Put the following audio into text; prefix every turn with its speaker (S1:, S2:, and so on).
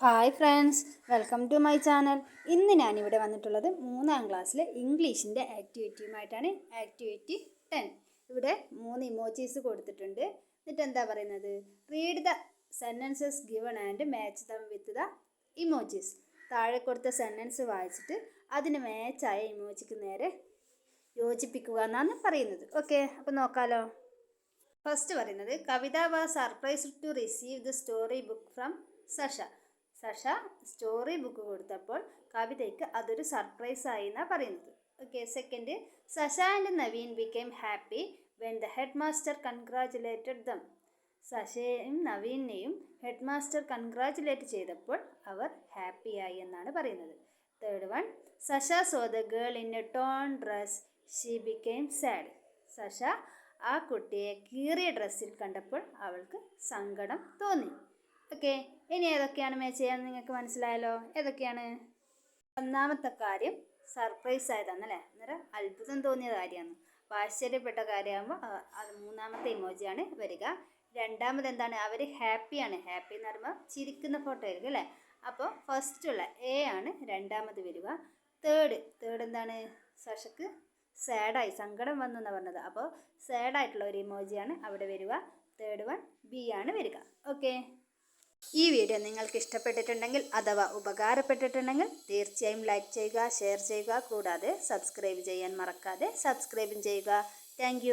S1: Hi friends, welcome to my channel. ഇന്ന് ഞാനിവിടെ വന്നിട്ടുള്ളത് 3ാം ക്ലാസ്സിലെ ഇംഗ്ലീഷിൻ്റെ ആക്ടിവിറ്റിയുമായിട്ടാണ്. ആക്ടിവിറ്റി 10. ഇവിടെ 3 ഇമോജീസ് കൊടുത്തിട്ടുണ്ട്. എന്നിട്ട് എന്താ പറയുന്നത്? Read the sentences given and match them with the emojis. താഴെ കൊടുത്ത സെൻറ്റൻസ് വായിച്ചിട്ട് അതിന് മാച്ചായ ഇമോജിക്ക് നേരെ യോജിപ്പിക്കുക എന്നാണ് പറയുന്നത്. ഓക്കെ, അപ്പോൾ നോക്കാലോ. ഫസ്റ്റ് പറയുന്നത്, Kavita was surprised to receive the story book from Sasha. Sasha story book കൊടുത്തപ്പോൾ കവിതയ്ക്ക് അതൊരു സർപ്രൈസ് ആയി എന്നാണ് പറയുന്നത്. Okay. Second, Sasha and Naveen became happy when the headmaster congratulated them. സഷയെയും നവീനെയും ഹെഡ് മാസ്റ്റർ കൺഗ്രാജുലേറ്റ് ചെയ്തപ്പോൾ അവർ ഹാപ്പിയായി എന്നാണ് പറയുന്നത്. Third one, Sasha saw the girl in a torn dress she became sad. Sasha ആ കുട്ടിയെ കീറിയ ഡ്രസ്സിൽ കണ്ടപ്പോൾ അവൾക്ക് സങ്കടം തോന്നി. ഓക്കെ, ഇനി ഏതൊക്കെയാണ് മാച്ച് ചെയ്യാന്ന് നിങ്ങൾക്ക് മനസ്സിലായല്ലോ. ഏതൊക്കെയാണ്? ഒന്നാമത്തെ കാര്യം സർപ്രൈസ് ആയതാണല്ലേ, അന്നേരം അത്ഭുതം തോന്നിയ കാര്യമാണ്. ആശ്ചര്യപ്പെട്ട കാര്യമാകുമ്പോൾ അത് 3ാമത്തെ ഇമോജിയാണ് വരിക. രണ്ടാമത് എന്താണ്? അവർ ഹാപ്പിയാണ്. ഹാപ്പി എന്ന് പറയുമ്പോൾ ചിരിക്കുന്ന ഫോട്ടോ ആയിരിക്കും അല്ലേ. അപ്പോൾ ഫസ്റ്റുള്ള എ ആണ് രണ്ടാമത് വരിക. തേർഡ് എന്താണ്? സഷക്ക് സാഡായി, സങ്കടം വന്നു എന്നാണ് പറഞ്ഞത്. അപ്പോൾ സാഡായിട്ടുള്ള ഒരു ഇമോജിയാണ് അവിടെ വരിക. തേർഡ് വൺ ബി ആണ് വരിക. ഓക്കെ. ഈ വീഡിയോ നിങ്ങൾക്ക് ഇഷ്ടപ്പെട്ടിട്ടുണ്ടെങ്കിൽ അഥവാ ഉപകാരപ്പെട്ടിട്ടുണ്ടെങ്കിൽ തീർച്ചയായും ലൈക്ക് ചെയ്യുക, ഷെയർ ചെയ്യുക. കൂടാതെ സബ്സ്ക്രൈബ് ചെയ്യാൻ മറക്കാതെ സബ്സ്ക്രൈബും ചെയ്യുക. താങ്ക്